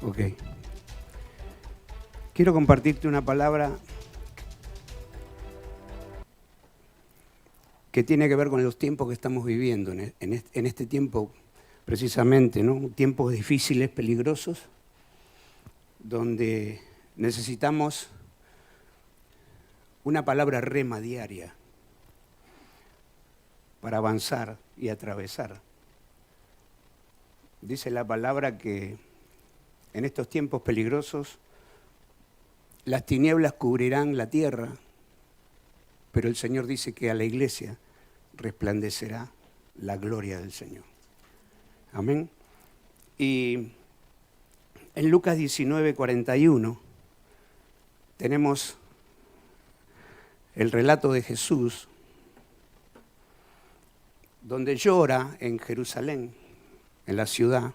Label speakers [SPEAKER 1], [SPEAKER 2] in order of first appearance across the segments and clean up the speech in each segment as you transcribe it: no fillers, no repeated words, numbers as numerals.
[SPEAKER 1] Ok. Quiero compartirte una palabra que tiene que ver con los tiempos que estamos viviendo, en este tiempo precisamente, ¿no? Tiempos difíciles, peligrosos, donde necesitamos una palabra rema diaria para avanzar y atravesar. Dice la palabra que en estos tiempos peligrosos las tinieblas cubrirán la tierra, pero el Señor dice que a la iglesia resplandecerá la gloria del Señor. Amén. Y en Lucas 19:41 tenemos el relato de Jesús, donde llora en Jerusalén, en la ciudad,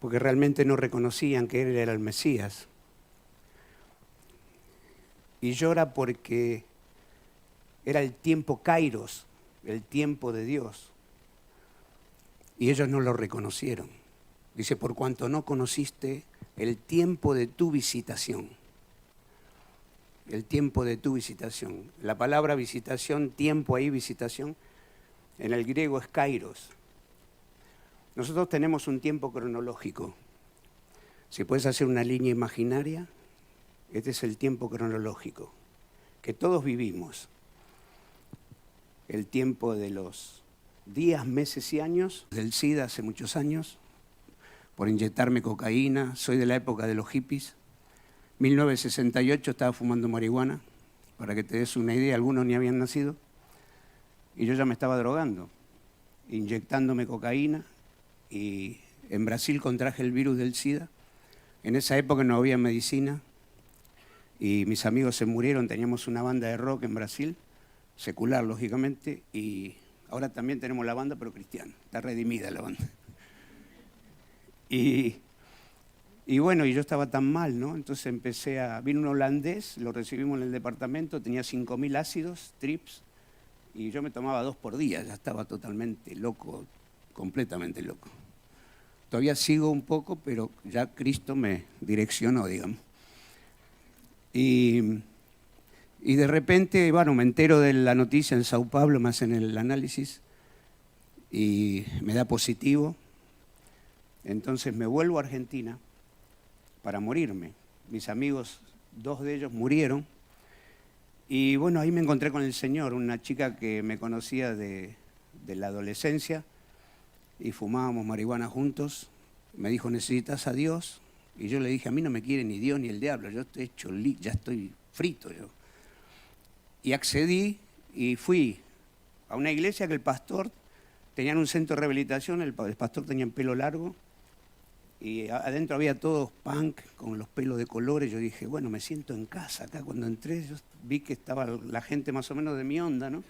[SPEAKER 1] porque realmente no reconocían que Él era el Mesías. Y llora porque era el tiempo Kairos, el tiempo de Dios. Y ellos no lo reconocieron. Dice, por cuanto no conociste el tiempo de tu visitación. El tiempo de tu visitación. La palabra visitación, tiempo ahí, visitación, en el griego es Kairos. Nosotros tenemos un tiempo cronológico. Si puedes hacer una línea imaginaria, este es el tiempo cronológico que todos vivimos. El tiempo de los días, meses y años, del SIDA hace muchos años, por inyectarme cocaína, soy de la época de los hippies. 1968 estaba fumando marihuana, para que te des una idea, algunos ni habían nacido, y yo ya me estaba drogando, inyectándome cocaína. Y en Brasil contraje el virus del SIDA. En esa época no había medicina y mis amigos se murieron. Teníamos una banda de rock en Brasil, secular lógicamente, y ahora también tenemos la banda pero cristiana, está redimida la banda. Y bueno, y yo estaba tan mal, ¿no? Entonces vino un holandés, lo recibimos en el departamento, tenía 5.000 ácidos, trips, y yo me tomaba 2 por día, ya estaba totalmente loco, completamente loco. Todavía sigo un poco, pero ya Cristo me direccionó, digamos. Y de repente, bueno, me entero de la noticia en Sao Paulo, me hacen el análisis y me da positivo. Entonces me vuelvo a Argentina para morirme. Mis amigos, 2 de ellos murieron. Y bueno, ahí me encontré con el Señor, una chica que me conocía de la adolescencia, y fumábamos marihuana juntos. Me dijo, ¿necesitas a Dios? Y yo le dije, a mí no me quiere ni Dios ni el diablo, yo estoy hecho, ya estoy frito yo. Y accedí y fui a una iglesia que el pastor, tenían un centro de rehabilitación, el pastor tenía el pelo largo, y adentro había todos punk con los pelos de colores. Yo dije, bueno, me siento en casa acá. Cuando entré yo vi que estaba la gente más o menos de mi onda, ¿no?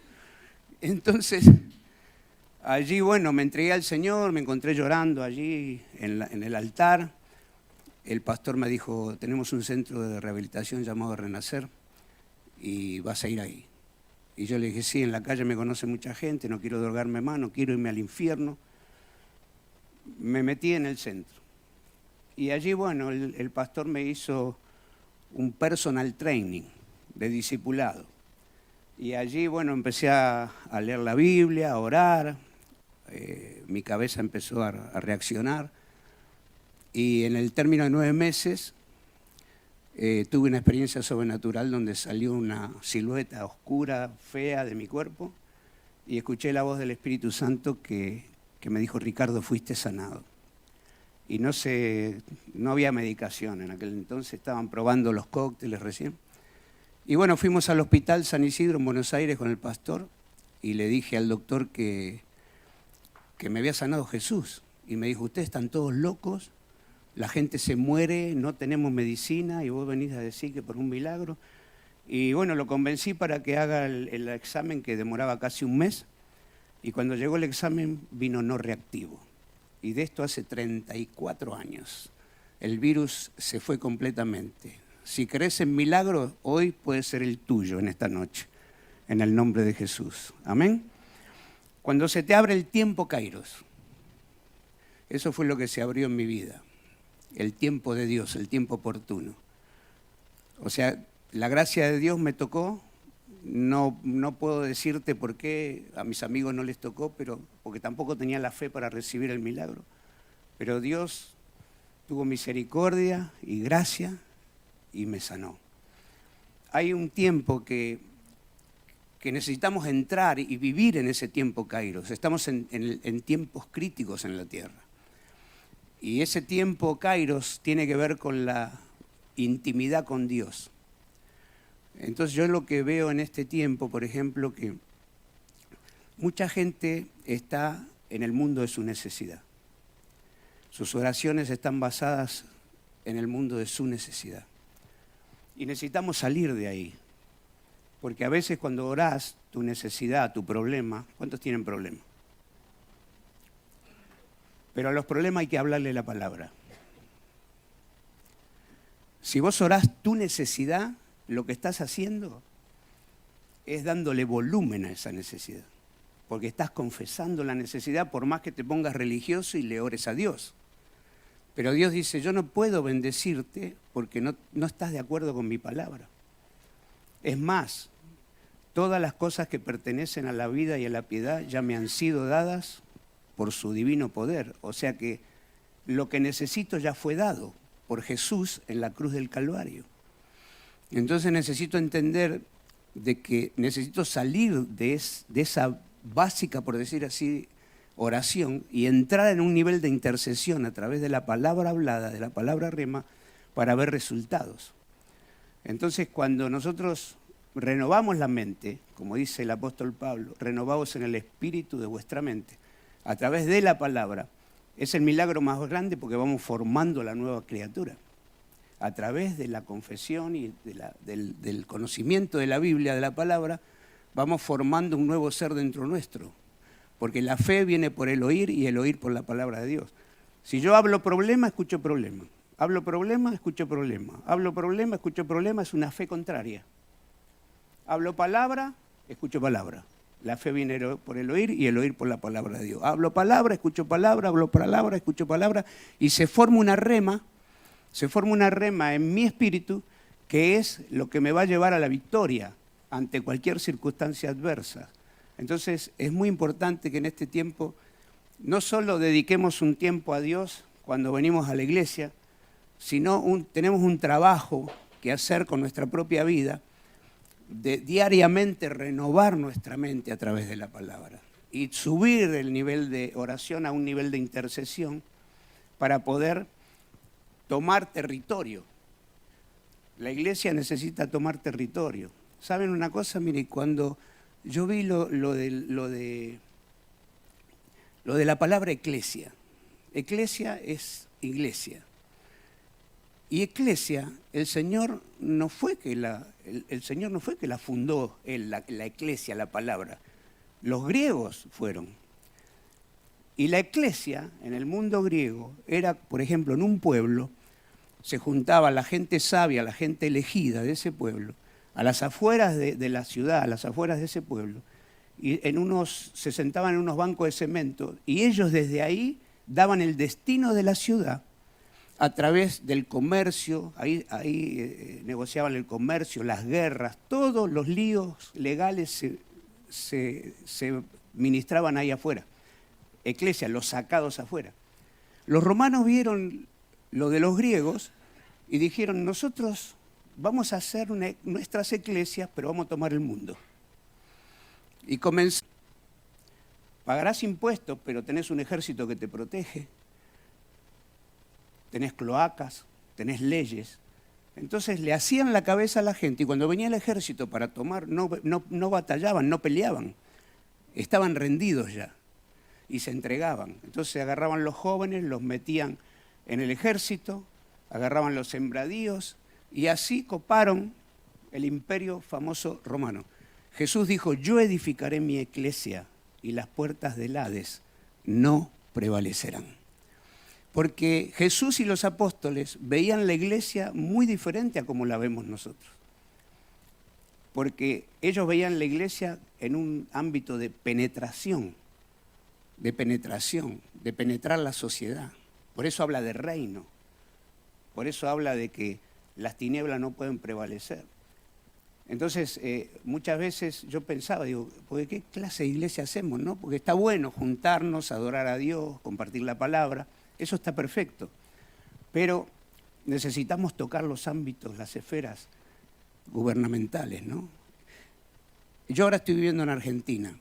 [SPEAKER 1] Entonces allí, bueno, me entregué al Señor, me encontré llorando allí en el altar. El pastor me dijo, tenemos un centro de rehabilitación llamado Renacer y vas a ir ahí. Y yo le dije, sí, en la calle me conoce mucha gente, no quiero drogarme más, no quiero irme al infierno. Me metí en el centro. Y allí, bueno, el pastor me hizo un personal training de discipulado. Y allí, bueno, empecé a leer la Biblia, a orar. Mi cabeza empezó a reaccionar y en el término de 9 meses tuve una experiencia sobrenatural donde salió una silueta oscura, fea de mi cuerpo y escuché la voz del Espíritu Santo que me dijo, Ricardo, fuiste sanado. Y no había medicación en aquel entonces, estaban probando los cócteles recién. Y bueno, fuimos al Hospital San Isidro en Buenos Aires con el pastor y le dije al doctor que me había sanado Jesús. Y me dijo, ustedes están todos locos, la gente se muere, no tenemos medicina y vos venís a decir que por un milagro. Y bueno, lo convencí para que haga el examen que demoraba casi un mes. Y cuando llegó el examen vino no reactivo. Y de esto hace 34 años. El virus se fue completamente. Si crees en milagros, hoy puede ser el tuyo en esta noche, en el nombre de Jesús. Amén. Cuando se te abre el tiempo Kairos, eso fue lo que se abrió en mi vida, el tiempo de Dios, el tiempo oportuno. O sea, la gracia de Dios me tocó, no puedo decirte por qué a mis amigos no les tocó, pero porque tampoco tenía la fe para recibir el milagro. Pero Dios tuvo misericordia y gracia y me sanó. Hay un tiempo que necesitamos entrar y vivir en ese tiempo Kairos. Estamos en tiempos críticos en la tierra. Y ese tiempo Kairos tiene que ver con la intimidad con Dios. Entonces yo lo que veo en este tiempo, por ejemplo, que mucha gente está en el mundo de su necesidad. Sus oraciones están basadas en el mundo de su necesidad. Y necesitamos salir de ahí. Porque a veces cuando orás tu necesidad, tu problema, ¿cuántos tienen problemas? Pero a los problemas hay que hablarle la palabra. Si vos orás tu necesidad, lo que estás haciendo es dándole volumen a esa necesidad. Porque estás confesando la necesidad por más que te pongas religioso y le ores a Dios. Pero Dios dice, yo no puedo bendecirte porque no estás de acuerdo con mi palabra. Es más, todas las cosas que pertenecen a la vida y a la piedad ya me han sido dadas por su divino poder. O sea que lo que necesito ya fue dado por Jesús en la cruz del Calvario. Entonces necesito entender de que necesito salir de esa básica, por decir así, oración y entrar en un nivel de intercesión a través de la palabra hablada, de la palabra rema, para ver resultados. Entonces cuando nosotros renovamos la mente, como dice el apóstol Pablo, renovaos en el espíritu de vuestra mente, a través de la palabra, es el milagro más grande porque vamos formando la nueva criatura. A través de la confesión y del conocimiento de la Biblia, de la palabra, vamos formando un nuevo ser dentro nuestro. Porque la fe viene por el oír y el oír por la palabra de Dios. Si yo hablo problema, escucho problema. Hablo problema, escucho problema. Hablo problema, escucho problema, es una fe contraria. Hablo palabra, escucho palabra. La fe viene por el oír y el oír por la palabra de Dios. Hablo palabra, escucho palabra, hablo palabra, escucho palabra y se forma una rema en mi espíritu que es lo que me va a llevar a la victoria ante cualquier circunstancia adversa. Entonces es muy importante que en este tiempo no solo dediquemos un tiempo a Dios cuando venimos a la iglesia, sino tenemos un trabajo que hacer con nuestra propia vida, de diariamente renovar nuestra mente a través de la palabra y subir el nivel de oración a un nivel de intercesión para poder tomar territorio. La iglesia necesita tomar territorio. ¿Saben una cosa? Mire, cuando yo vi lo de la palabra eclesia. Eclesia es iglesia. Y eclesia, el Señor no fue que la fundó él, la eclesia, la palabra. Los griegos fueron. Y la eclesia, en el mundo griego, era, por ejemplo, en un pueblo, se juntaba la gente sabia, la gente elegida de ese pueblo, a las afueras de la ciudad, a las afueras de ese pueblo, y se sentaban en unos bancos de cemento, y ellos desde ahí daban el destino de la ciudad a través del comercio, ahí negociaban el comercio, las guerras, todos los líos legales se ministraban ahí afuera. Eclesia, los sacados afuera. Los romanos vieron lo de los griegos y dijeron, nosotros vamos a hacer nuestras eclesias, pero vamos a tomar el mundo. Y pagarás impuestos, pero tenés un ejército que te protege, tenés cloacas, tenés leyes. Entonces le hacían la cabeza a la gente y cuando venía el ejército para tomar, no batallaban, no peleaban, estaban rendidos ya y se entregaban. Entonces agarraban los jóvenes, los metían en el ejército, agarraban los sembradíos y así coparon el imperio famoso romano. Jesús dijo, yo edificaré mi eclesia y las puertas del Hades no prevalecerán. Porque Jesús y los apóstoles veían la iglesia muy diferente a como la vemos nosotros. Porque ellos veían la iglesia en un ámbito de penetración, de penetrar la sociedad. Por eso habla de reino, por eso habla de que las tinieblas no pueden prevalecer. Entonces, muchas veces yo pensaba, digo, ¿por qué clase de iglesia hacemos, no? Porque está bueno juntarnos, adorar a Dios, compartir la palabra, eso está perfecto. Pero necesitamos tocar los ámbitos, las esferas gubernamentales, ¿no? Yo ahora estoy viviendo en Argentina.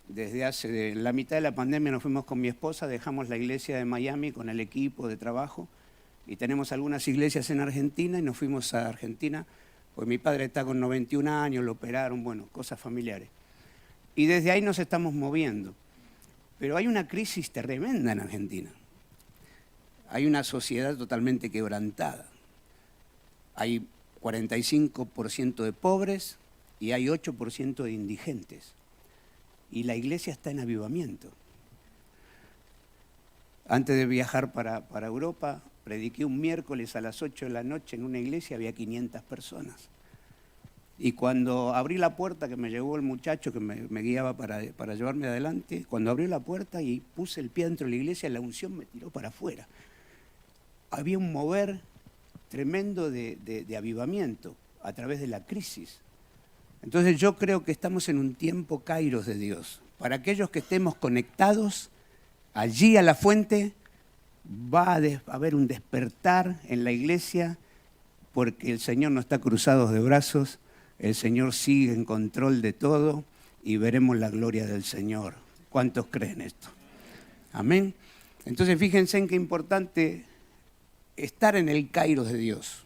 [SPEAKER 1] Desde la mitad de la pandemia nos fuimos con mi esposa, dejamos la iglesia de Miami con el equipo de trabajo y tenemos algunas iglesias en Argentina y nos fuimos a Argentina, pues mi padre está con 91 años, lo operaron, bueno, cosas familiares. Y desde ahí nos estamos moviendo. Pero hay una crisis tremenda en Argentina. Hay una sociedad totalmente quebrantada. Hay 45% de pobres y hay 8% de indigentes. Y la iglesia está en avivamiento. Antes de viajar para Europa, prediqué un miércoles a las 8 de la noche en una iglesia, había 500 personas. Y cuando abrí la puerta, que me llevó el muchacho que me guiaba para llevarme adelante, cuando abrí la puerta y puse el pie dentro de la iglesia, la unción me tiró para afuera. Había un mover tremendo de avivamiento a través de la crisis. Entonces yo creo que estamos en un tiempo kairos de Dios. Para aquellos que estemos conectados allí a la fuente, va a haber un despertar en la iglesia porque el Señor no está cruzado de brazos, el Señor sigue en control de todo y veremos la gloria del Señor. ¿Cuántos creen esto? Amén. Entonces fíjense en qué importante estar en el kairos de Dios,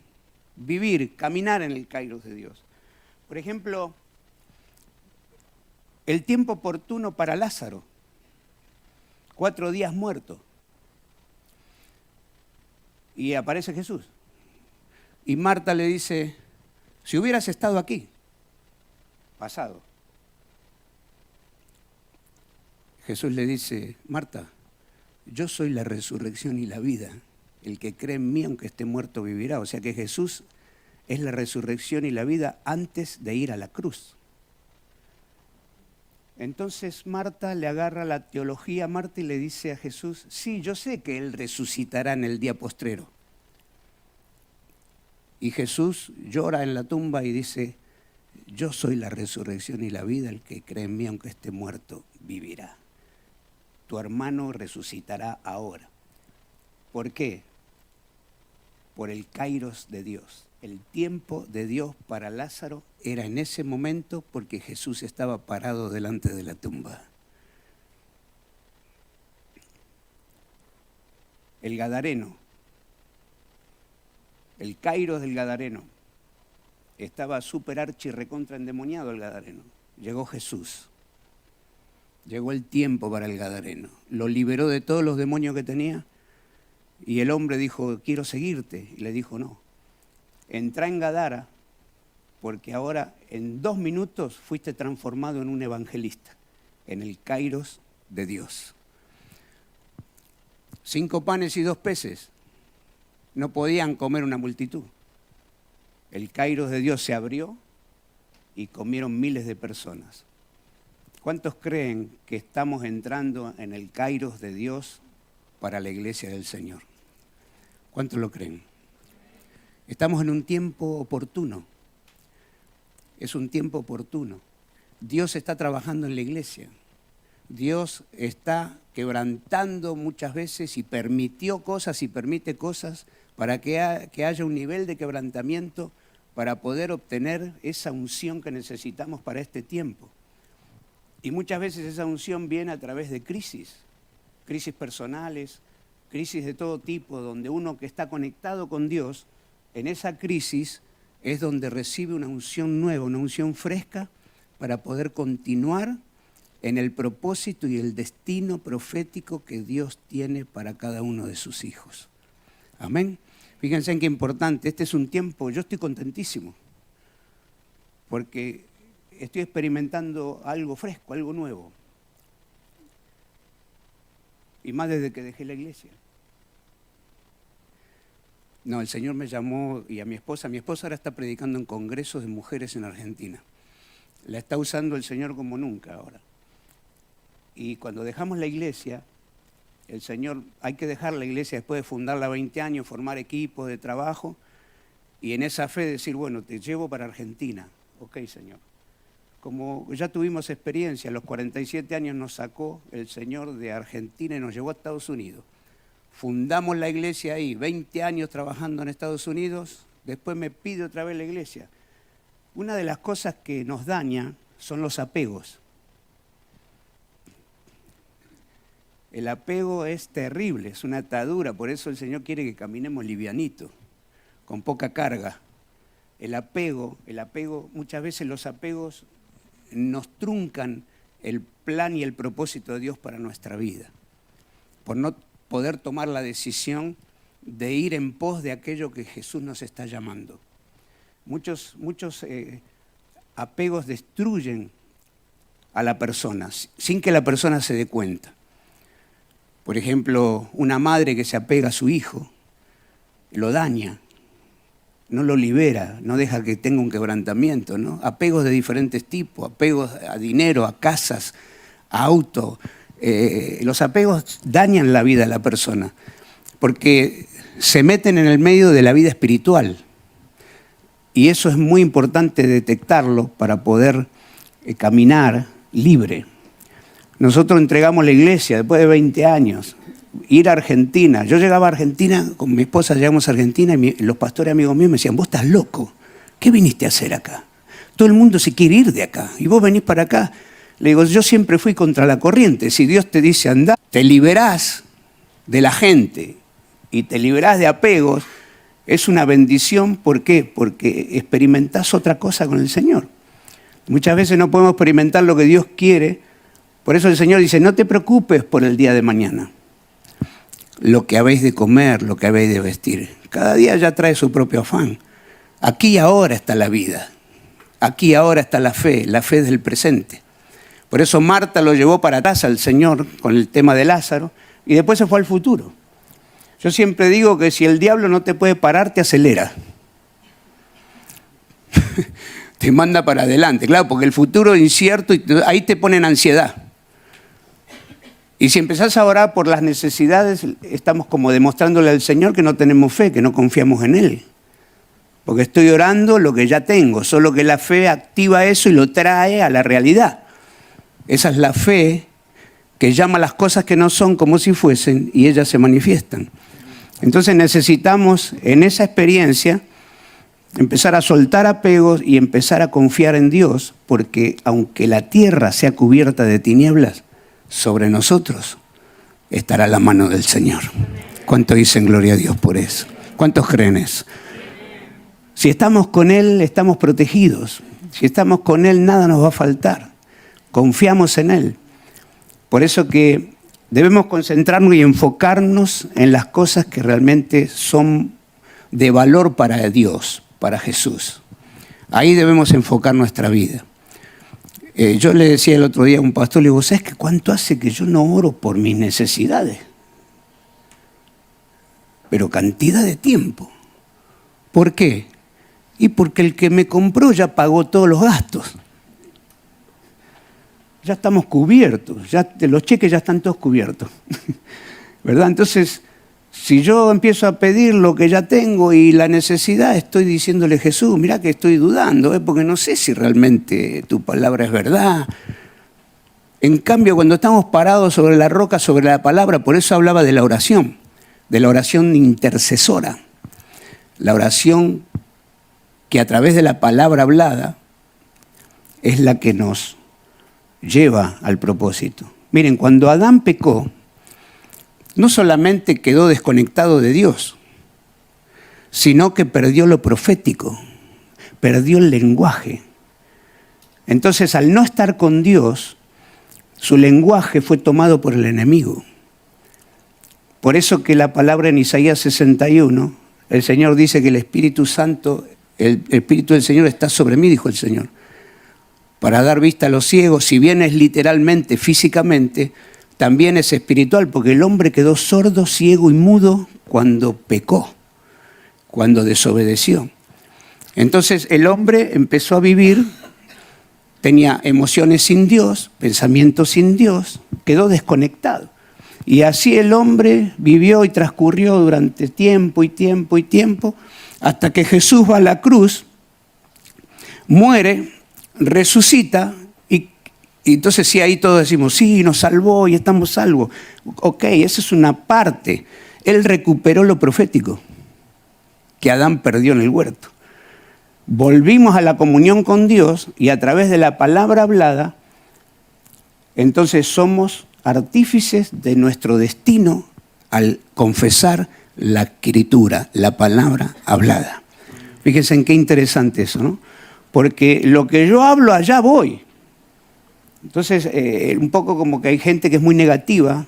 [SPEAKER 1] vivir, caminar en el kairos de Dios. Por ejemplo, el tiempo oportuno para Lázaro, 4 días muerto. Y aparece Jesús. Y Marta le dice, si hubieras estado aquí, pasado. Jesús le dice, Marta, yo soy la resurrección y la vida. El que cree en mí, aunque esté muerto, vivirá. O sea que Jesús es la resurrección y la vida antes de ir a la cruz. Entonces Marta le agarra la teología a Marta y le dice a Jesús, sí, yo sé que Él resucitará en el día postrero. Y Jesús llora en la tumba y dice, yo soy la resurrección y la vida, el que cree en mí, aunque esté muerto, vivirá. Tu hermano resucitará ahora. ¿Por qué? Por el kairos de Dios. El tiempo de Dios para Lázaro era en ese momento porque Jesús estaba parado delante de la tumba. El Gadareno, el kairos del Gadareno, estaba súper archi recontra endemoniado el Gadareno. Llegó Jesús, llegó el tiempo para el Gadareno, lo liberó de todos los demonios que tenía y el hombre dijo, quiero seguirte, y le dijo no. Entrá en Gadara, porque ahora en 2 minutos fuiste transformado en un evangelista, en el kairos de Dios. 5 panes y 2 peces no podían comer una multitud. El kairos de Dios se abrió y comieron miles de personas. ¿Cuántos creen que estamos entrando en el kairos de Dios para la iglesia del Señor? ¿Cuántos lo creen? Estamos en un tiempo oportuno. Es un tiempo oportuno. Dios está trabajando en la iglesia. Dios está quebrantando muchas veces y permitió cosas y permite cosas para que haya un nivel de quebrantamiento para poder obtener esa unción que necesitamos para este tiempo. Y muchas veces esa unción viene a través de crisis personales, crisis de todo tipo, donde uno que está conectado con Dios, en esa crisis es donde recibe una unción nueva, una unción fresca para poder continuar en el propósito y el destino profético que Dios tiene para cada uno de sus hijos. Amén. Fíjense en qué importante, este es un tiempo, yo estoy contentísimo, porque estoy experimentando algo fresco, algo nuevo. Y más desde que dejé la iglesia. No, el Señor me llamó y a mi esposa. Mi esposa ahora está predicando en congresos de mujeres en Argentina. La está usando el Señor como nunca ahora. Y cuando dejamos la iglesia, el Señor, hay que dejar la iglesia después de fundarla 20 años, formar equipos de trabajo y en esa fe decir, bueno, te llevo para Argentina. Ok, Señor. Como ya tuvimos experiencia, a los 47 años nos sacó el Señor de Argentina y nos llevó a Estados Unidos. Fundamos la iglesia ahí, 20 años trabajando en Estados Unidos, después me pide otra vez la iglesia. Una de las cosas que nos daña son los apegos. El apego es terrible, es una atadura, por eso el Señor quiere que caminemos livianito, con poca carga. El apego, muchas veces los apegos nos truncan el plan y el propósito de Dios para nuestra vida, por no poder tomar la decisión de ir en pos de aquello que Jesús nos está llamando. Muchos apegos destruyen a la persona sin que la persona se dé cuenta. Por ejemplo, una madre que se apega a su hijo, lo daña, no lo libera, no deja que tenga un quebrantamiento, ¿no? Apegos de diferentes tipos, apegos a dinero, a casas, a auto. Los apegos dañan la vida de la persona porque se meten en el medio de la vida espiritual. Y eso es muy importante detectarlo para poder caminar libre. Nosotros entregamos la iglesia después de 20 años, ir a Argentina. Yo llegaba a Argentina, con mi esposa llegamos a Argentina y los pastores amigos míos me decían, vos estás loco, ¿qué viniste a hacer acá? Todo el mundo se quiere ir de acá y vos venís para acá. Le digo, yo siempre fui contra la corriente. Si Dios te dice andá, te liberás de la gente y te liberás de apegos, es una bendición. ¿Por qué? Porque experimentás otra cosa con el Señor. Muchas veces no podemos experimentar lo que Dios quiere. Por eso el Señor dice, no te preocupes por el día de mañana. Lo que habéis de comer, lo que habéis de vestir. Cada día ya trae su propio afán. Aquí y ahora está la vida. Aquí y ahora está la fe del presente. Por eso Marta lo llevó para atrás al Señor con el tema de Lázaro y después se fue al futuro. Yo siempre digo que si el diablo no te puede parar, te acelera. Te manda para adelante, claro, porque el futuro es incierto y ahí te ponen ansiedad. Y si empezás a orar por las necesidades, estamos como demostrándole al Señor que no tenemos fe, que no confiamos en Él. Porque estoy orando lo que ya tengo, solo que la fe activa eso y lo trae a la realidad. Esa es la fe que llama las cosas que no son como si fuesen y ellas se manifiestan. Entonces necesitamos en esa experiencia empezar a soltar apegos y empezar a confiar en Dios, porque aunque la tierra sea cubierta de tinieblas, sobre nosotros estará la mano del Señor. ¿Cuántos dicen gloria a Dios por eso? ¿Cuántos creen eso? Si estamos con Él, estamos protegidos. Si estamos con Él, nada nos va a faltar. Confiamos en Él. Por eso que debemos concentrarnos y enfocarnos en las cosas que realmente son de valor para Dios, para Jesús. Ahí debemos enfocar nuestra vida. Yo le decía el otro día a un pastor, le digo, ¿sabes qué cuánto hace que yo no oro por mis necesidades? Pero cantidad de tiempo. ¿Por qué? Y porque el que me compró ya pagó todos los gastos. Ya estamos cubiertos, ya los cheques ya están todos cubiertos. ¿Verdad? Entonces, si yo empiezo a pedir lo que ya tengo y la necesidad, estoy diciéndole, Jesús, mirá que estoy dudando, porque no sé si realmente tu palabra es verdad. En cambio, cuando estamos parados sobre la roca, sobre la palabra, por eso hablaba de la oración intercesora. La oración que a través de la palabra hablada es la que nos lleva al propósito. Miren, cuando Adán pecó, no solamente quedó desconectado de Dios, sino que perdió lo profético, perdió el lenguaje. Entonces, al no estar con Dios, su lenguaje fue tomado por el enemigo. Por eso que la palabra en Isaías 61, el Señor dice que el Espíritu Santo, el Espíritu del Señor está sobre mí, dijo el Señor, para dar vista a los ciegos. Si bien es literalmente, físicamente, también es espiritual, porque el hombre quedó sordo, ciego y mudo cuando pecó. cuando desobedeció. Entonces el hombre empezó a vivir, tenía emociones sin Dios, pensamientos sin Dios, quedó desconectado. Y así el hombre vivió y transcurrió durante tiempo y tiempo y tiempo, hasta que Jesús va a la cruz, muere, resucita, y entonces sí, ahí todos decimos, sí, nos salvó y estamos salvos. Ok, esa es una parte. Él recuperó lo profético que Adán perdió en el huerto. Volvimos a la comunión con Dios y a través de la palabra hablada, entonces somos artífices de nuestro destino al confesar la escritura, la palabra hablada. Fíjense en qué interesante eso, ¿no? Porque lo que yo hablo, allá voy. Entonces, un poco como que hay gente que es muy negativa.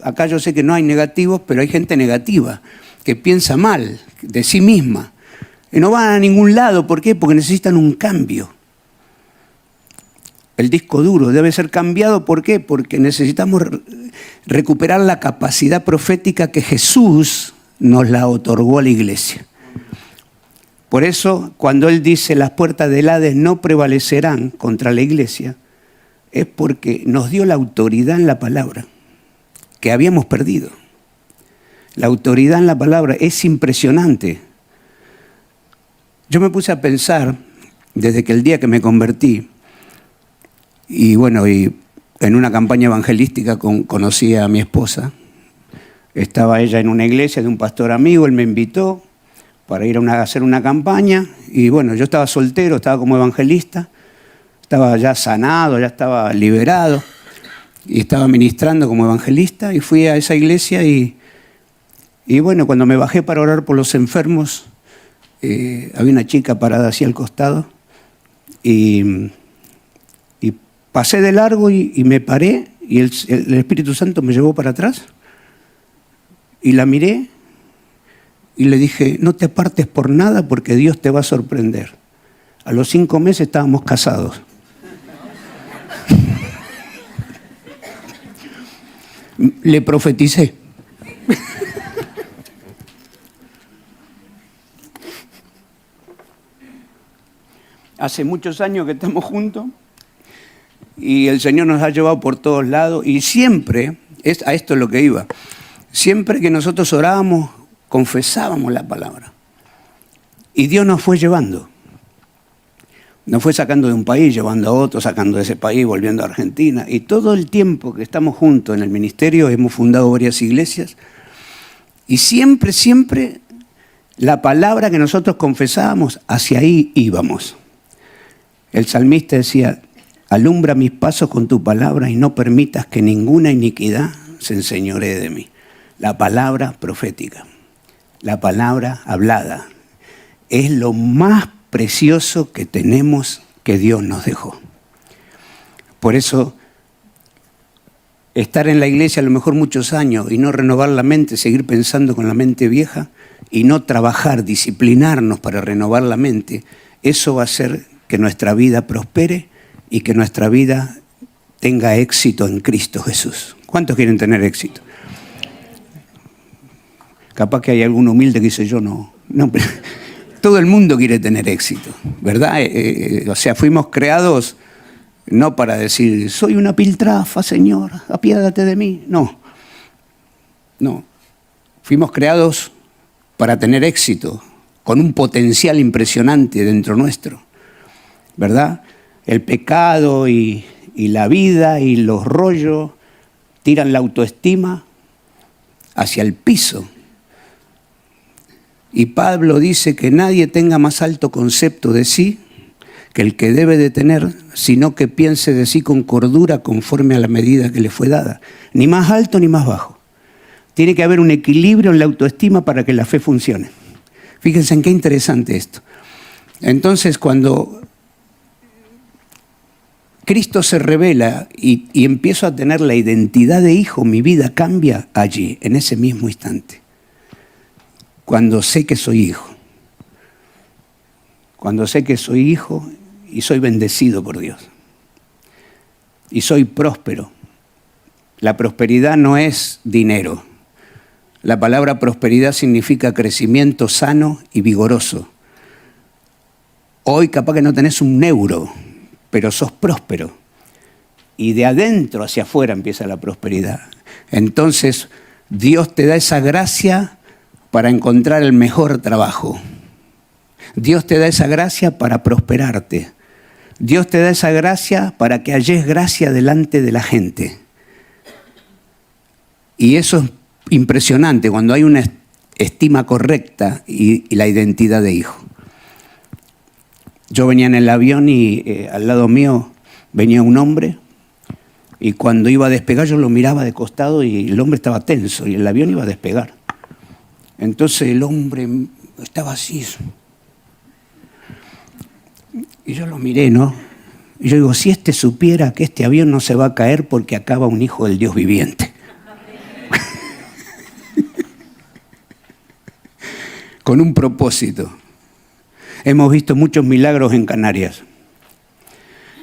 [SPEAKER 1] Acá yo sé que no hay negativos, pero hay gente negativa, que piensa mal de sí misma. Y no van a ningún lado. ¿Por qué? Porque necesitan un cambio. El disco duro debe ser cambiado. ¿Por qué? Porque necesitamos recuperar la capacidad profética que Jesús nos la otorgó a la iglesia. Por eso, cuando Él dice las puertas del Hades no prevalecerán contra la iglesia, es porque nos dio la autoridad en la palabra, que habíamos perdido. La autoridad en la palabra es impresionante. Yo me puse a pensar, desde que el día que me convertí, y bueno, y en una campaña evangelística conocí a mi esposa. Estaba ella en una iglesia de un pastor amigo, él me invitó para ir a hacer una campaña, y bueno, yo estaba soltero, estaba como evangelista, estaba ya sanado, ya estaba liberado, y estaba ministrando como evangelista, y fui a esa iglesia, y bueno, cuando me bajé para orar por los enfermos, había una chica parada así al costado, y pasé de largo y me paré, y el Espíritu Santo me llevó para atrás, y la miré, y le dije, no te apartes por nada porque Dios te va a sorprender. A los 5 meses estábamos casados. Le profeticé. Hace muchos años que estamos juntos y el Señor nos ha llevado por todos lados y siempre, a esto es lo que iba, siempre que nosotros orábamos, confesábamos la palabra. Y Dios nos fue llevando. Nos fue sacando de un país, llevando a otro, sacando de ese país, volviendo a Argentina. Y todo el tiempo que estamos juntos en el ministerio, hemos fundado varias iglesias. Y siempre, siempre, la palabra que nosotros confesábamos, hacia ahí íbamos. El salmista decía, alumbra mis pasos con tu palabra y no permitas que ninguna iniquidad se enseñoree de mí. La palabra profética, la palabra hablada, es lo más precioso que tenemos que Dios nos dejó. Por eso, estar en la iglesia a lo mejor muchos años y no renovar la mente, seguir pensando con la mente vieja y no trabajar, disciplinarnos para renovar la mente, eso va a hacer que nuestra vida prospere y que nuestra vida tenga éxito en Cristo Jesús. ¿Cuántos quieren tener éxito? Capaz que hay algún humilde que dice, yo no, pero todo el mundo quiere tener éxito, ¿verdad? O sea, fuimos creados no para decir, soy una piltrafa, Señor, apiádate de mí. No. Fuimos creados para tener éxito, con un potencial impresionante dentro nuestro, ¿verdad? El pecado y la vida y los rollos tiran la autoestima hacia el piso. Y Pablo dice que nadie tenga más alto concepto de sí que el que debe de tener, sino que piense de sí con cordura conforme a la medida que le fue dada. Ni más alto ni más bajo. Tiene que haber un equilibrio en la autoestima para que la fe funcione. Fíjense en qué interesante esto. Entonces, cuando Cristo se revela y empiezo a tener la identidad de hijo, mi vida cambia allí, en ese mismo instante. Cuando sé que soy hijo. Cuando sé que soy hijo y soy bendecido por Dios. Y soy próspero. La prosperidad no es dinero. La palabra prosperidad significa crecimiento sano y vigoroso. Hoy capaz que no tenés un euro, pero sos próspero. Y de adentro hacia afuera empieza la prosperidad. Entonces, Dios te da esa gracia para encontrar el mejor trabajo. Dios te da esa gracia para prosperarte. Dios te da esa gracia para que halles gracia delante de la gente. Y eso es impresionante cuando hay una estima correcta y la identidad de hijo. Yo venía en el avión y al lado mío venía un hombre y cuando iba a despegar yo lo miraba de costado y el hombre estaba tenso y el avión iba a despegar. Entonces el hombre estaba así. Y yo lo miré, ¿no? Y yo digo, si este supiera que este avión no se va a caer porque acaba un hijo del Dios viviente. Con un propósito. Hemos visto muchos milagros en Canarias.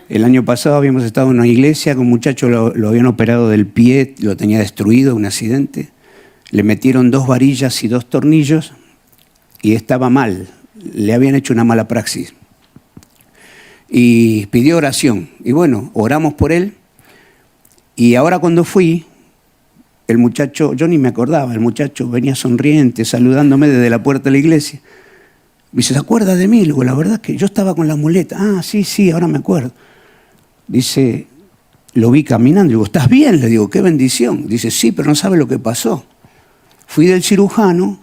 [SPEAKER 1] El año pasado habíamos estado en una iglesia, que un muchacho lo habían operado del pie, lo tenía destruido, un accidente. Le metieron 2 varillas y 2 tornillos y estaba mal. Le habían hecho una mala praxis. Y pidió oración. Y bueno, oramos por él. Y ahora cuando fui, el muchacho, yo ni me acordaba, el muchacho venía sonriente, saludándome desde la puerta de la iglesia. Me dice, ¿se acuerda de mí? Le digo, la verdad es que yo estaba con la muleta. Ah, sí, ahora me acuerdo. Dice, lo vi caminando. Le digo, ¿estás bien? Le digo, qué bendición. Dice, sí, pero no sabe lo que pasó. Fui del cirujano,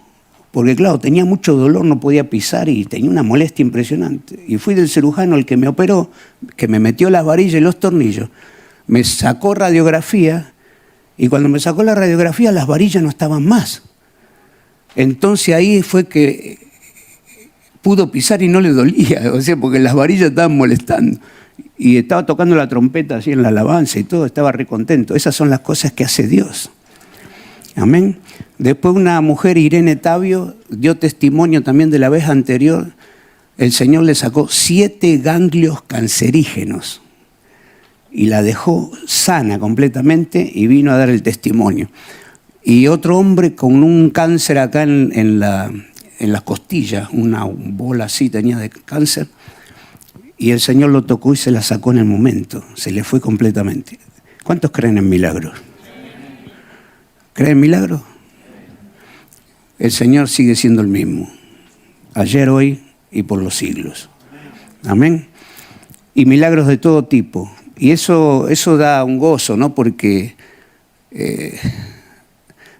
[SPEAKER 1] porque claro, tenía mucho dolor, no podía pisar y tenía una molestia impresionante. Y fui del cirujano, el que me operó, que me metió las varillas y los tornillos, me sacó radiografía y cuando me sacó la radiografía las varillas no estaban más. Entonces ahí fue que pudo pisar y no le dolía, o sea, porque las varillas estaban molestando. Y estaba tocando la trompeta así en la alabanza y todo, estaba re contento. Esas son las cosas que hace Dios. Amén. Después una mujer, Irene Tavio, dio testimonio también de la vez anterior. El Señor le sacó 7 ganglios cancerígenos y la dejó sana completamente y vino a dar el testimonio. Y otro hombre con un cáncer acá en las costillas, una bola así tenía de cáncer, y el Señor lo tocó y se la sacó en el momento, se le fue completamente. ¿Cuántos creen en milagros? ¿Creen en milagros? El Señor sigue siendo el mismo, ayer, hoy y por los siglos. Amén. Y milagros de todo tipo. Y eso da un gozo, ¿no? Porque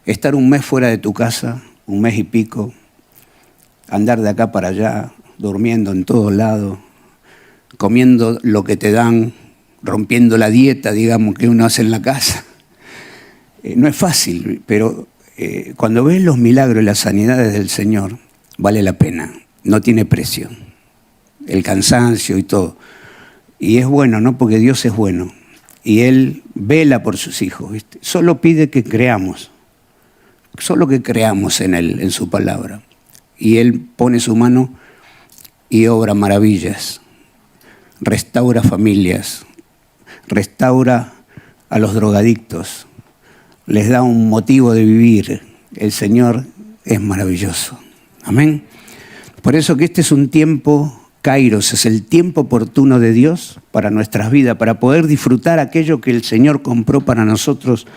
[SPEAKER 1] estar un mes fuera de tu casa, un mes y pico, andar de acá para allá, durmiendo en todos lados, comiendo lo que te dan, rompiendo la dieta, digamos, que uno hace en la casa. No es fácil, pero cuando ves los milagros y las sanidades del Señor, vale la pena, no tiene precio. El cansancio y todo. Y es bueno, ¿no? Porque Dios es bueno. Y Él vela por sus hijos, ¿viste? Solo pide que creamos. Solo que creamos en Él, en su palabra. Y Él pone su mano y obra maravillas. Restaura familias. Restaura a los drogadictos. Les da un motivo de vivir. El Señor es maravilloso. Amén. Por eso que este es un tiempo, Kairos, es el tiempo oportuno de Dios para nuestras vidas, para poder disfrutar aquello que el Señor compró para nosotros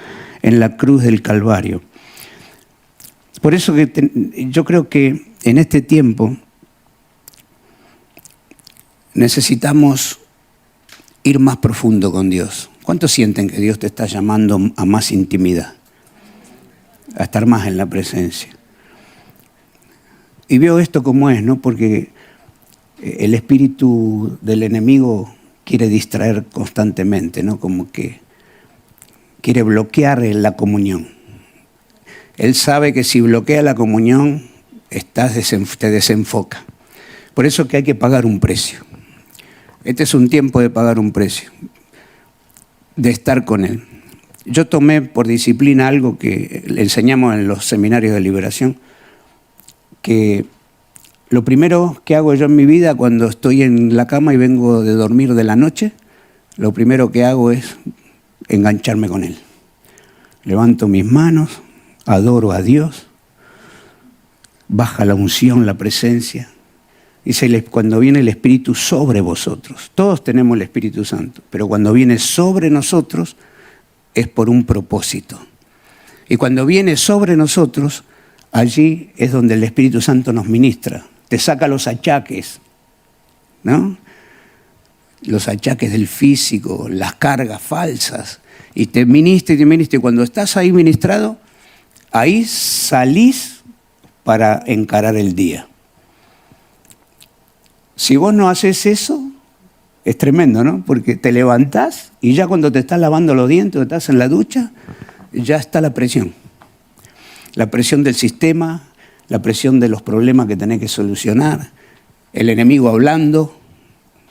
[SPEAKER 1] en la cruz del Calvario. Por eso que yo creo que en este tiempo necesitamos ir más profundo con Dios. ¿Cuántos sienten que Dios te está llamando a más intimidad? A estar más en la presencia. Y veo esto como es, ¿no? Porque el espíritu del enemigo quiere distraer constantemente, ¿no? Como que quiere bloquear la comunión. Él sabe que si bloquea la comunión, te desenfoca. Por eso que hay que pagar un precio. Este es un tiempo de pagar un precio, de estar con Él. Yo tomé por disciplina algo que le enseñamos en los seminarios de liberación, que lo primero que hago yo en mi vida cuando estoy en la cama y vengo de dormir de la noche, lo primero que hago es engancharme con Él. Levanto mis manos, adoro a Dios, baja la unción, la presencia. Dice, cuando viene el Espíritu sobre vosotros. Todos tenemos el Espíritu Santo, pero cuando viene sobre nosotros es por un propósito. Y cuando viene sobre nosotros, allí es donde el Espíritu Santo nos ministra. Te saca los achaques, ¿no? Los achaques del físico, las cargas falsas. Y te ministra y te ministra. Y cuando estás ahí ministrado, ahí salís para encarar el día. Si vos no haces eso, es tremendo, ¿no? Porque te levantás y ya cuando te estás lavando los dientes o estás en la ducha, ya está la presión. La presión del sistema, la presión de los problemas que tenés que solucionar, el enemigo hablando,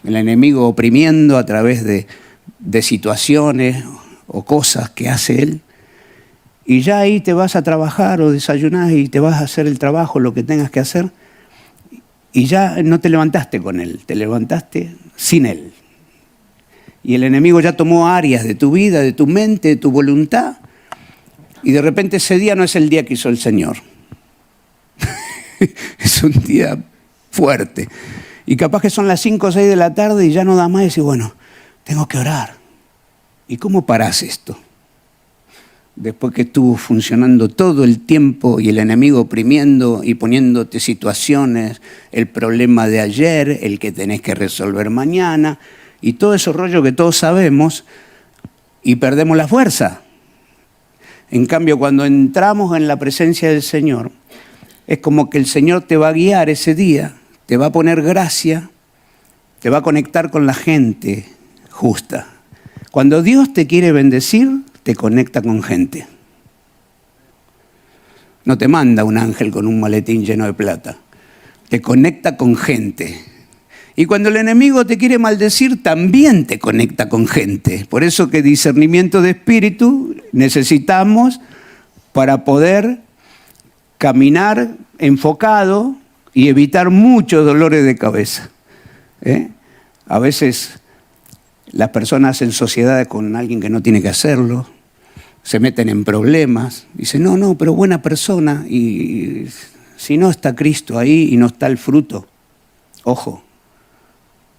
[SPEAKER 1] el enemigo oprimiendo a través de situaciones o cosas que hace él. Y ya ahí te vas a trabajar o desayunás y te vas a hacer el trabajo, lo que tengas que hacer. Y ya no te levantaste con él, te levantaste sin él. Y el enemigo ya tomó áreas de tu vida, de tu mente, de tu voluntad. Y de repente ese día no es el día que hizo el Señor. Es un día fuerte. Y capaz que son las 5 o 6 de la tarde y ya no da más y decís, bueno, tengo que orar. ¿Y cómo parás esto? Después que estuvo funcionando todo el tiempo y el enemigo oprimiendo y poniéndote situaciones, el problema de ayer, el que tenés que resolver mañana, y todo ese rollo que todos sabemos, y perdemos la fuerza. En cambio, cuando entramos en la presencia del Señor, es como que el Señor te va a guiar ese día, te va a poner gracia, te va a conectar con la gente justa. Cuando Dios te quiere bendecir, te conecta con gente. No te manda un ángel con un maletín lleno de plata. Te conecta con gente. Y cuando el enemigo te quiere maldecir, también te conecta con gente. Por eso que discernimiento de espíritu necesitamos para poder caminar enfocado y evitar muchos dolores de cabeza. A veces las personas hacen sociedad con alguien que no tiene que hacerlo, se meten en problemas, dicen, no, pero buena persona, y si no está Cristo ahí y no está el fruto, ojo,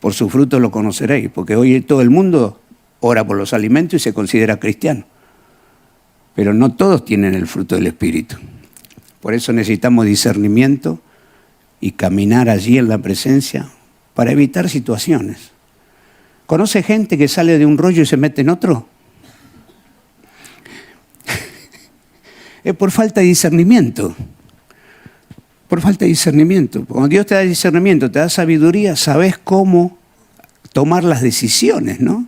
[SPEAKER 1] por su fruto lo conoceréis, porque hoy todo el mundo ora por los alimentos y se considera cristiano, pero no todos tienen el fruto del Espíritu. Por eso necesitamos discernimiento y caminar allí en la presencia para evitar situaciones. ¿Conoce gente que sale de un rollo y se mete en otro? Es por falta de discernimiento. Por falta de discernimiento. Cuando Dios te da discernimiento, te da sabiduría, sabes cómo tomar las decisiones, ¿no?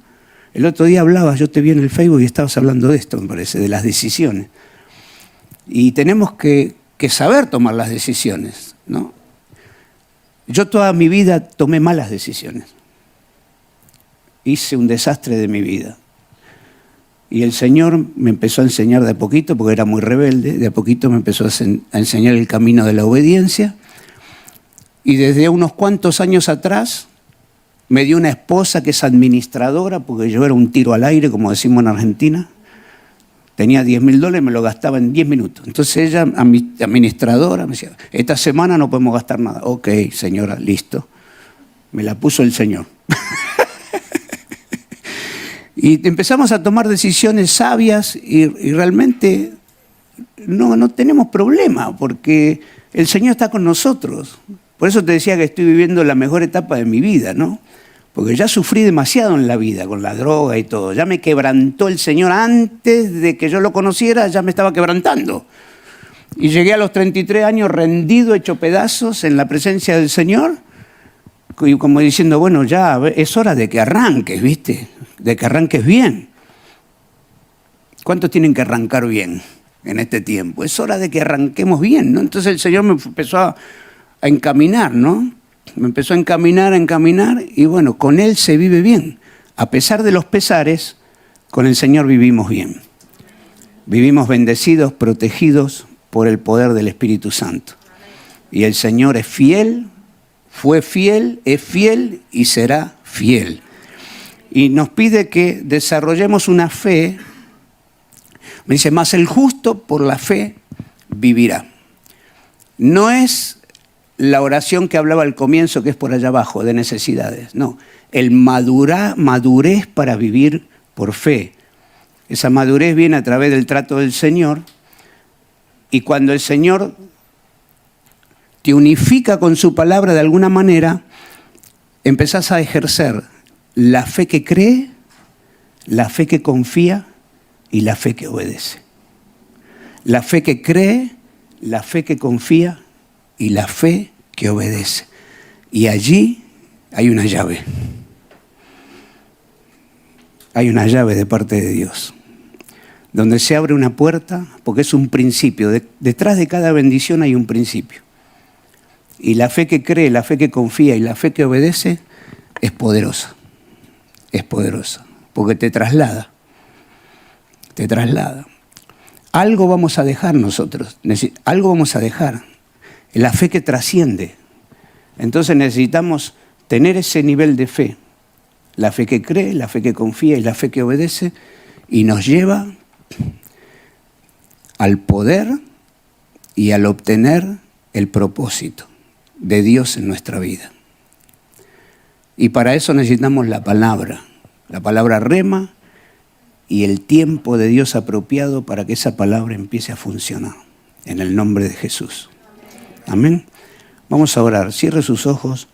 [SPEAKER 1] El otro día hablabas, yo te vi en el Facebook y estabas hablando de esto, me parece, de las decisiones. Y tenemos que saber tomar las decisiones, ¿no? Yo toda mi vida tomé malas decisiones. Hice un desastre de mi vida. Y el Señor me empezó a enseñar de a poquito, porque era muy rebelde, de a poquito me empezó a enseñar el camino de la obediencia. Y desde unos cuantos años atrás me dio una esposa que es administradora, porque yo era un tiro al aire, como decimos en Argentina. Tenía $10,000 y me lo gastaba en 10 minutos. Entonces ella, administradora, me decía, esta semana no podemos gastar nada. Ok, señora, listo. Me la puso el Señor. Y empezamos a tomar decisiones sabias y realmente no tenemos problema porque el Señor está con nosotros. Por eso te decía que estoy viviendo la mejor etapa de mi vida, ¿no? Porque ya sufrí demasiado en la vida con la droga y todo. Ya me quebrantó el Señor antes de que yo lo conociera, ya me estaba quebrantando. Y llegué a los 33 años rendido, hecho pedazos en la presencia del Señor. Y como diciendo, bueno, ya es hora de que arranques, ¿viste? De que arranques bien. ¿Cuántos tienen que arrancar bien en este tiempo? Es hora de que arranquemos bien, ¿no? Entonces el Señor me empezó a encaminar, ¿no? Me empezó a encaminar y bueno, con Él se vive bien. A pesar de los pesares, con el Señor vivimos bien. Vivimos bendecidos, protegidos por el poder del Espíritu Santo. Y el Señor es fiel, fue fiel, es fiel y será fiel. Y nos pide que desarrollemos una fe. Me dice, más el justo por la fe vivirá. No es la oración que hablaba al comienzo, que es por allá abajo, de necesidades. No, el madurez para vivir por fe. Esa madurez viene a través del trato del Señor, y cuando el Señor te unifica con su palabra de alguna manera, empezás a ejercer la fe que cree, la fe que confía y la fe que obedece. La fe que cree, la fe que confía y la fe que obedece. Y allí hay una llave. Hay una llave de parte de Dios, donde se abre una puerta, porque es un principio. Detrás de cada bendición hay un principio. Y la fe que cree, la fe que confía y la fe que obedece es poderosa. Es poderosa, porque te traslada. Te traslada. Algo vamos a dejar nosotros, algo vamos a dejar. La fe que trasciende. Entonces necesitamos tener ese nivel de fe. La fe que cree, la fe que confía y la fe que obedece, y nos lleva al poder y al obtener el propósito de Dios en nuestra vida. Y para eso necesitamos la palabra rema y el tiempo de Dios apropiado para que esa palabra empiece a funcionar. En el nombre de Jesús. Amén. Vamos a orar. Cierre sus ojos.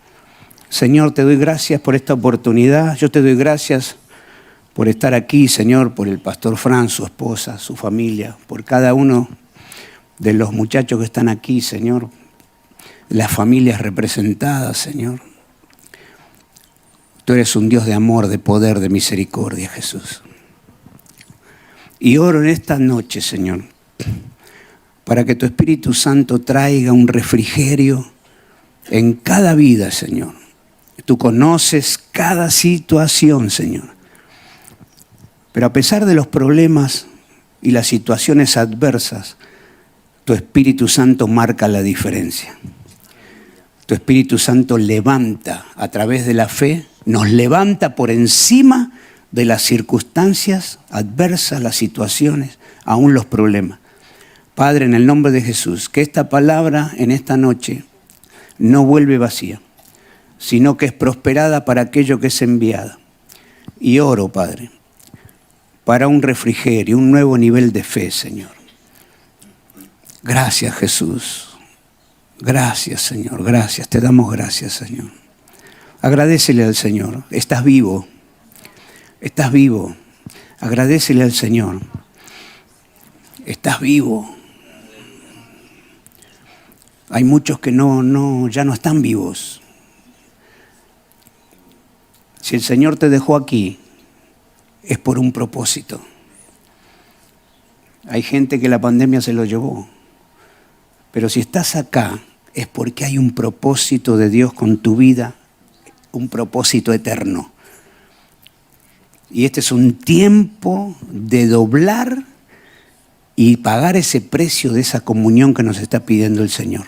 [SPEAKER 1] Señor, te doy gracias por esta oportunidad. Yo te doy gracias por estar aquí, Señor, por el pastor Fran, su esposa, su familia, por cada uno de los muchachos que están aquí, Señor, las familias representadas, Señor. Tú eres un Dios de amor, de poder, de misericordia, Jesús. Y oro en esta noche, Señor, para que tu Espíritu Santo traiga un refrigerio en cada vida, Señor. Tú conoces cada situación, Señor. Pero a pesar de los problemas y las situaciones adversas, tu Espíritu Santo marca la diferencia. Tu Espíritu Santo levanta a través de la fe, nos levanta por encima de las circunstancias adversas, las situaciones, aún los problemas. Padre, en el nombre de Jesús, que esta palabra en esta noche no vuelve vacía, sino que es prosperada para aquello que es enviada. Y oro, Padre, para un refrigerio, un nuevo nivel de fe, Señor. Gracias, Jesús. Gracias, Señor. Gracias. Te damos gracias, Señor. Agradécele al Señor. Estás vivo. Estás vivo. Agradécele al Señor. Estás vivo. Hay muchos que ya no están vivos. Si el Señor te dejó aquí, es por un propósito. Hay gente que la pandemia se lo llevó. Pero si estás acá, es porque hay un propósito de Dios con tu vida, un propósito eterno. Y este es un tiempo de doblar y pagar ese precio de esa comunión que nos está pidiendo el Señor.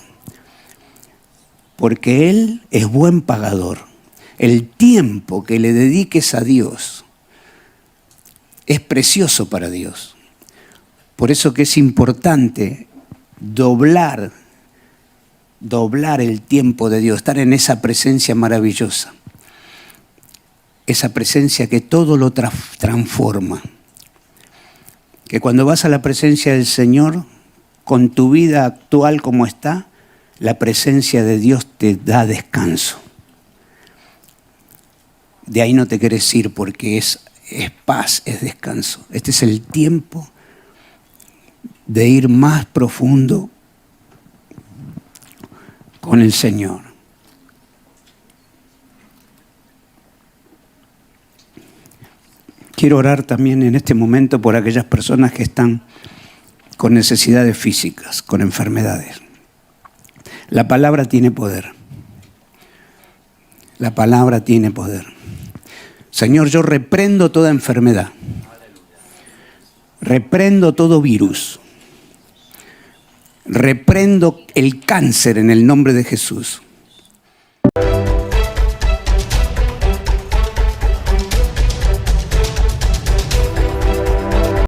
[SPEAKER 1] Porque Él es buen pagador. El tiempo que le dediques a Dios es precioso para Dios. Por eso que es importante doblar el tiempo de Dios, estar en esa presencia maravillosa. Esa presencia que todo lo transforma. Que cuando vas a la presencia del Señor, con tu vida actual como está, la presencia de Dios te da descanso. De ahí no te quieres ir porque es paz, es descanso. Este es el tiempo de ir más profundo con el Señor. Quiero orar también en este momento por aquellas personas que están con necesidades físicas, con enfermedades. La palabra tiene poder. La palabra tiene poder. Señor, yo reprendo toda enfermedad. Reprendo todo virus. Reprendo el cáncer en el nombre de Jesús.